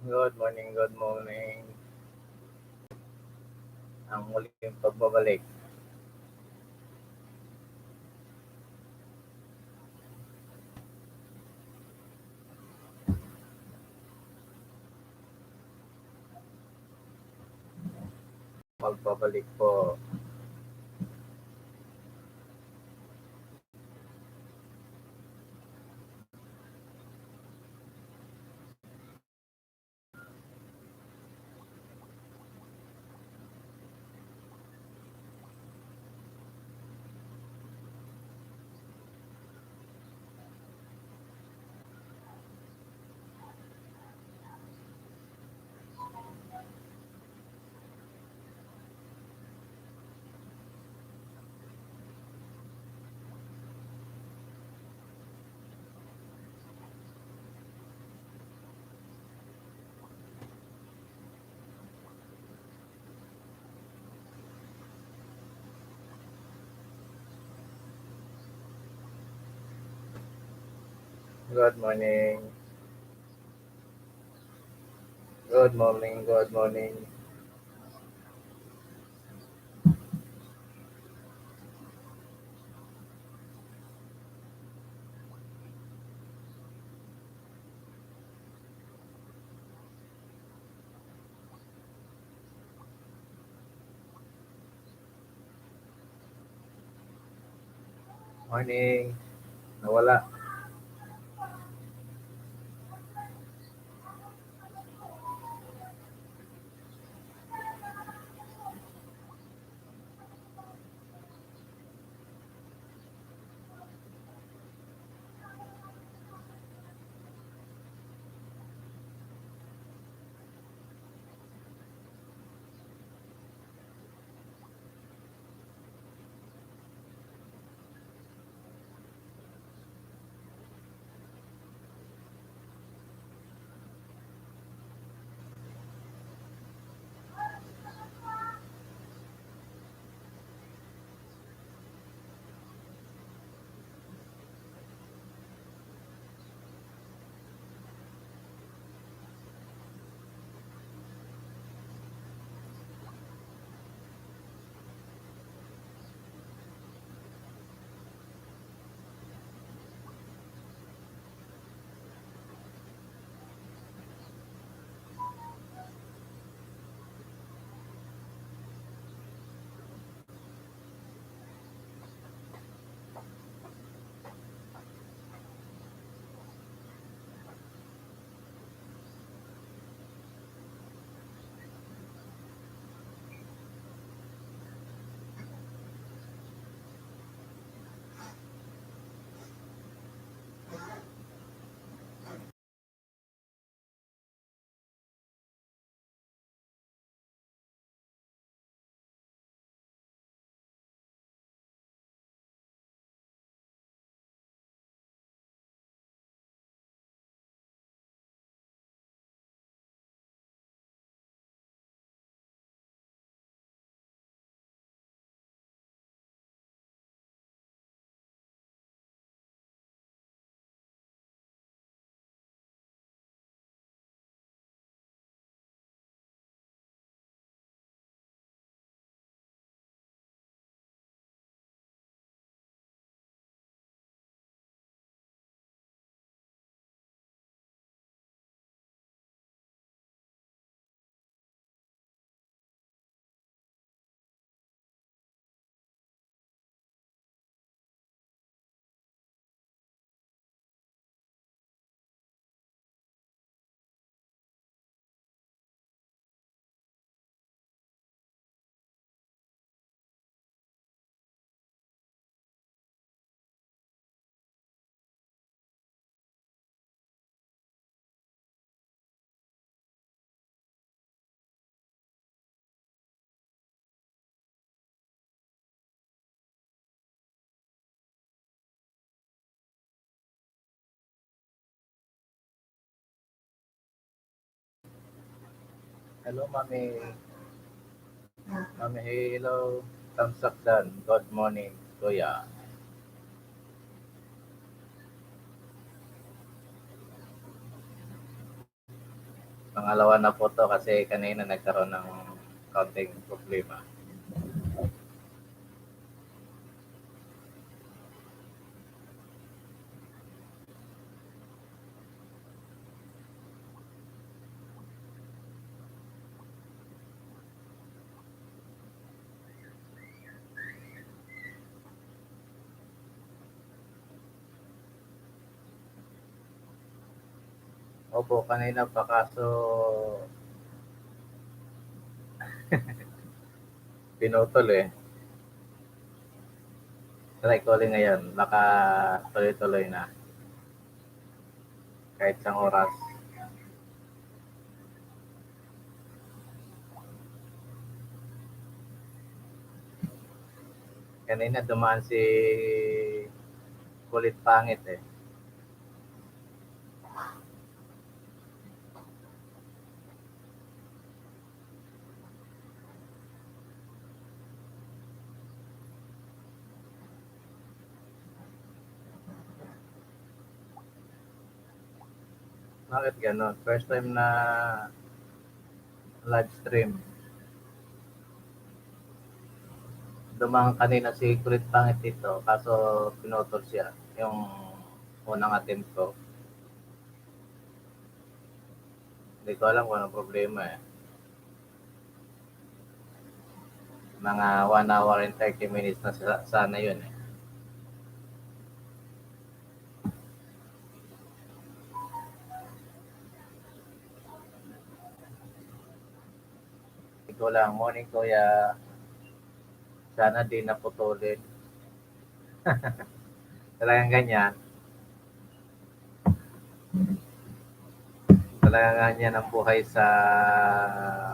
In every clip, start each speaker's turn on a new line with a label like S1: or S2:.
S1: Good morning, good morning. Ang muling pagbabalik. Magbabalik po. Good morning. Good morning, good morning. Morning. Nawala. Hello, Mami. Mami, hello. Thumbs up dan. Good morning, Kuya. Pangalawa na po 'to kasi kanina nagkaroon ng kaunting problema. Opo, kanina pa kaso pinutol, eh. Try ko ulit ngayon, baka tuloy-tuloy na kahit isang oras. Kanina dumaan si Kulit Pangit, eh. Bakit gano'n? First time na live stream. Dumaan kanina si Kulit Pangit dito kaso pinutol siya, yung unang attempt ko. Hindi ko alam kung anong problema, eh. Mga 1 hour and 30 minutes na sana yun, eh. Hindi ko lang, morning kuya, sana di naputulin. Talagang ganyan. Talagang ganyan ang buhay sa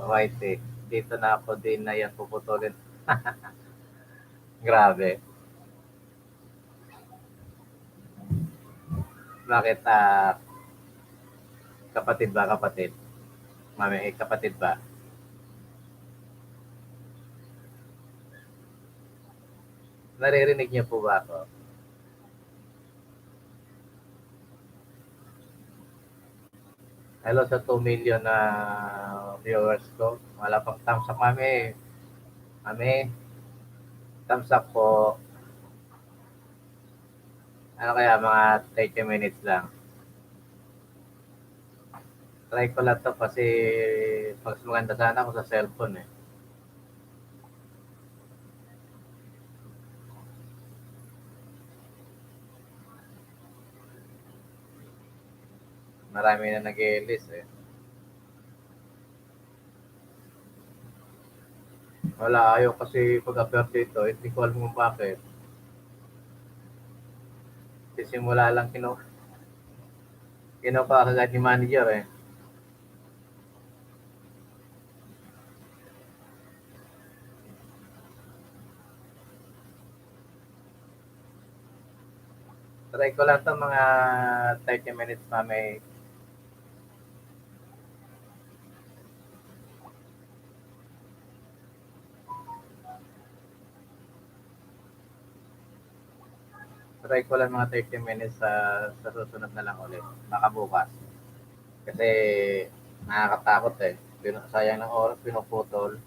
S1: White, eh. Dito na ako din na yan puputulin. Grabe. Bakit, kapatid ba, kapatid? Mami, eh, kapatid ba? Naririnig niyo po ba ako? Hello sa 2 million na viewers ko. Wala pang thumbs up, mami. Mami, thumbs up po. Ano kaya, mga 30 minutes lang. Try ko lang to kasi mas maganda sana ako sa cellphone, eh. Marami na nag-e-list, eh. Wala, ayaw kasi pag-upload dito. Hindi ko alam kung bakit. Sisimula lang kinuha kagad ni manager, eh. Try ko lang to mga 30 minutes na may try ko lang mga 30 minutes sa susunod na lang ulit. Baka bukas. Kasi nakakatakot, eh. Sayang ng oras, pinuputol.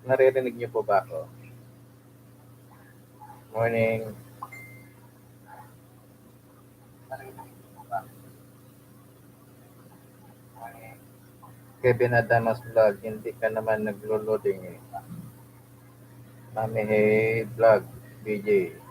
S1: Naririnig niyo po ba ako? Morning. Kevin Adamas Vlog, hindi ka naman naglo-loading eh. Mami Hey Vlog, BJ.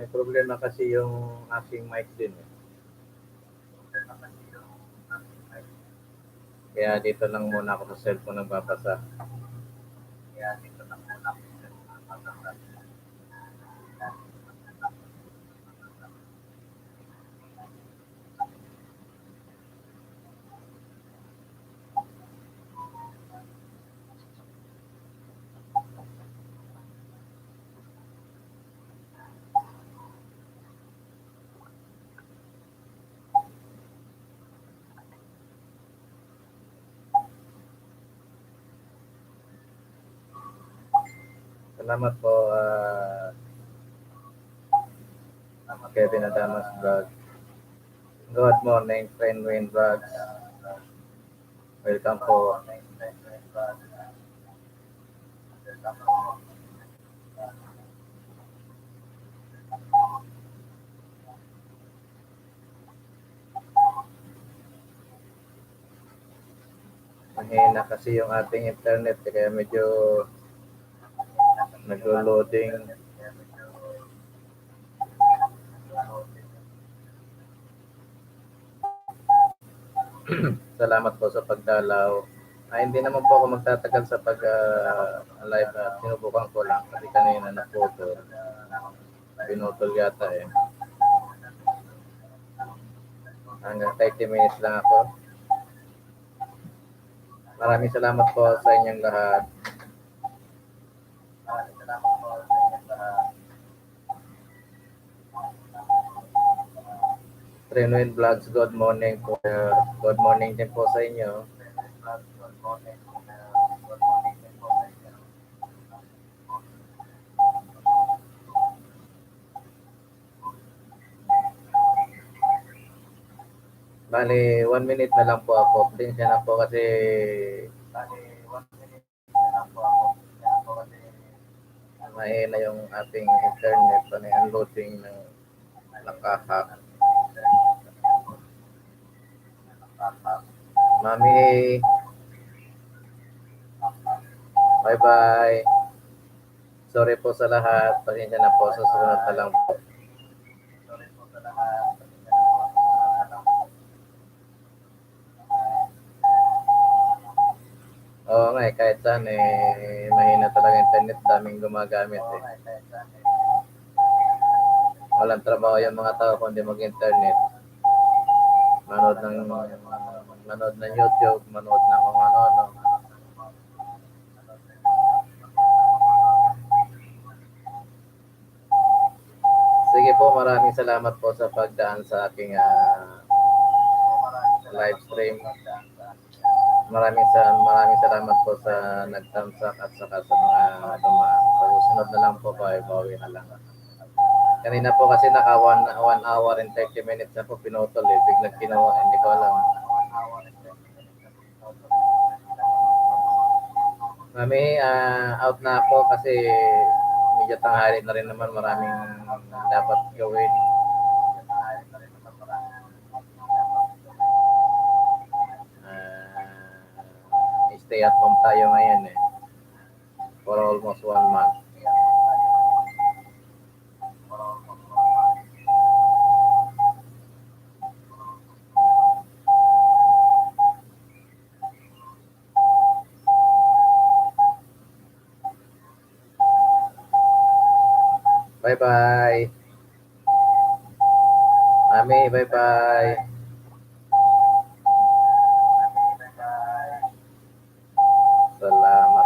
S1: May problema kasi yung aking mic din eh. Kaya dito lang muna ako sa cellphone nagbabasa. Salamat po, Kevin Adamas Vlog. Good morning, friend Wayne Vlogs. Welcome po. Mahina kasi yung ating internet kaya medyo naglo-loading. Salamat po sa pagdalaw. Hindi naman po ako magtatagal sa pag-live at sinubukan ko lang kasi kanina naputol. Pinutol yata eh. Hanggang 30 minutes lang ako. Maraming salamat po sa inyong lahat. Trenuin Vlogs, good morning po. Good morning din po sa inyo. Bali, 1 minute na lang po ako. Pasensya na po kasi mahina yung ating internet pa na unloading ng nakahak. Mami, bye-bye. Sorry po sa lahat. Pasensya na po sa susunod na lang po. Oo nga eh, kahit saan eh, mahina talaga internet, daming gumagamit eh. Walang trabaho yung mga tao kundi mag-internet. Manood ng YouTube, manood ng kung ano-ano. Sige po, maraming salamat po sa pagdaan sa aking live stream. Maraming salamat po sa nagtamsak at saka sa mga dumaan. Sa susunod na lang po, bawi na lang. Kanina po kasi naka 1 hour and 30 minutes na po pinutol eh. Biglang kinuha, hindi ko alam. Mami, out na ako kasi medyo tanghali na rin naman. Maraming dapat gawin. Stay at home tayo ngayon eh. For almost 1 month. Bye-bye. Mami, bye-bye. Salamat.